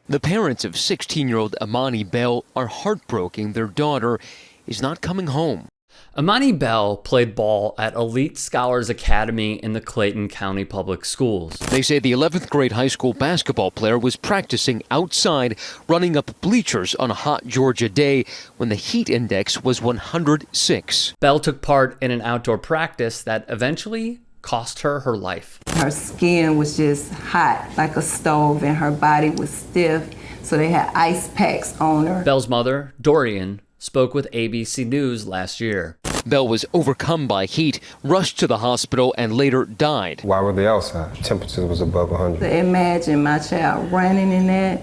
The parents of 16-year-old Imani Bell are heartbroken their daughter is not coming home. Imani Bell played ball at Elite Scholars Academy in the Clayton County Public Schools. They say the 11th grade high school basketball player was practicing outside, running up bleachers on a hot Georgia day when the heat index was 106. Bell took part in an outdoor practice that eventually cost her her life. Her skin was just hot like a stove and her body was stiff, so they had ice packs on her. Bell's mother, Dorian, spoke with ABC News last year. Bell was overcome by heat, rushed to the hospital, and later died. Why were they outside? Temperature was above 100. So imagine my child running in that,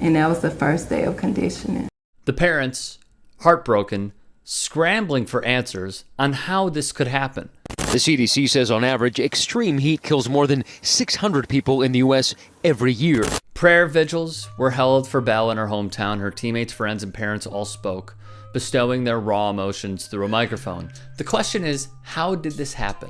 and that was the first day of conditioning. The parents, heartbroken, scrambling for answers on how this could happen. The CDC says on average, extreme heat kills more than 600 people in the U.S. every year. Prayer vigils were held for Bell in her hometown. Her teammates, friends, and parents all spoke, bestowing their raw emotions through a microphone. The question is, how did this happen?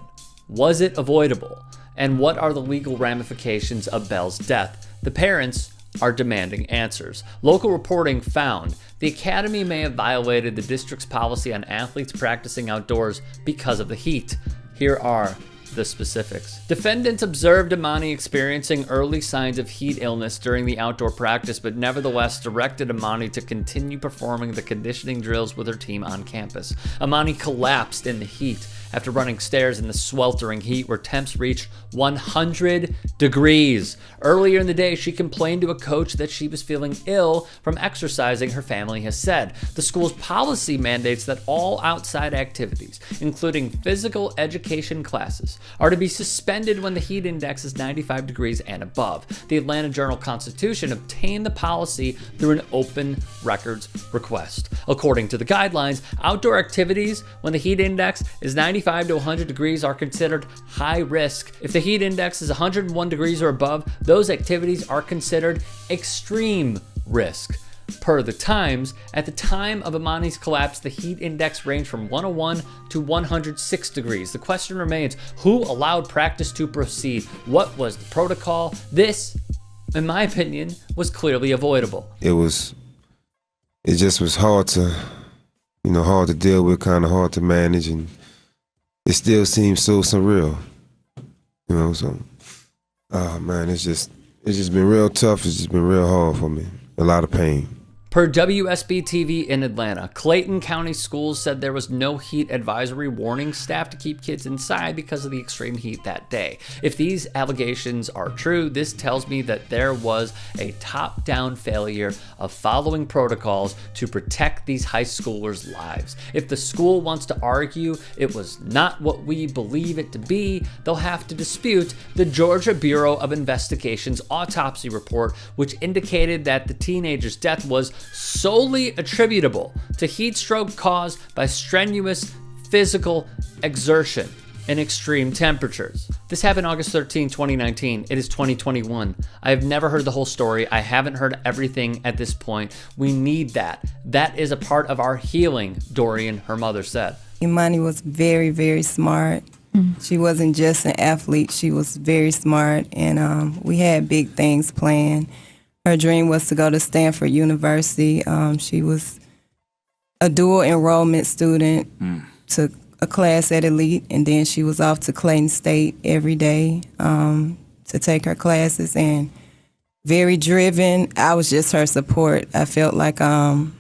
Was it avoidable? And what are the legal ramifications of Bell's death? The parents are demanding answers. Local reporting found the academy may have violated the district's policy on athletes practicing outdoors because of the heat. Here are the specifics. Defendants observed Imani experiencing early signs of heat illness during the outdoor practice, but nevertheless directed Imani to continue performing the conditioning drills with her team on campus. Imani collapsed in the heat after running stairs in the sweltering heat where temps reached 100 degrees. Earlier in the day, she complained to a coach that she was feeling ill from exercising, her family has said. The school's policy mandates that all outside activities, including physical education classes, are to be suspended when the heat index is 95 degrees and above. The Atlanta Journal-Constitution obtained the policy through an open records request. According to the guidelines, outdoor activities when the heat index is 95 to 100 degrees are considered high risk. If the heat index is 101 degrees or above, those activities are considered extreme risk. Per the Times, at the time of Imani's collapse, the heat index ranged from 101 to 106 degrees. The question remains, who allowed practice to proceed? What was the protocol? This, in my opinion, was clearly avoidable. It just was hard to, hard to deal with, kind of hard to manage, and it still seems so surreal, man, it's just been real tough. It's just been real hard for me. A lot of pain. Per WSB TV in Atlanta, Clayton County Schools said there was no heat advisory warning staff to keep kids inside because of the extreme heat that day. If these allegations are true, this tells me that there was a top-down failure of following protocols to protect these high schoolers' lives. If the school wants to argue it was not what we believe it to be, they'll have to dispute the Georgia Bureau of Investigation's autopsy report, which indicated that the teenager's death was solely attributable to heat stroke caused by strenuous physical exertion in extreme temperatures. This happened August 13, 2019. It is 2021. I have never heard the whole story. I haven't heard everything at this point. We need that. That is a part of our healing, Dorian, her mother, said. Imani was very, very smart. She wasn't just an athlete. She was very smart, and we had big things planned. Her dream was to go to Stanford University. She was a dual enrollment student, took a class at Elite, and then she was off to Clayton State every day to take her classes, and very driven. I was just her support. I felt like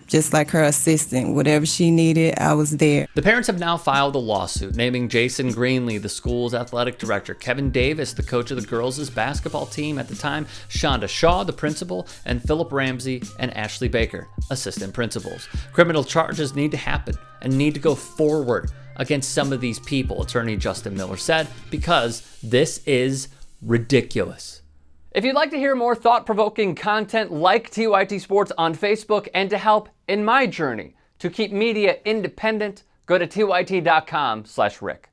just like her assistant. Whatever she needed, I was there. The parents have now filed a lawsuit naming Jason Greenlee the school's athletic director, Kevin Davis, the coach of the girls' basketball team at the time, Shonda Shaw, the principal, and Philip Ramsey and Ashley Baker, assistant principals. Criminal charges need to happen and need to go forward against some of these people, attorney Justin Miller said, because this is ridiculous. If you'd like to hear more thought-provoking content like TYT Sports on Facebook and to help in my journey to keep media independent, go to tyt.com/Rick.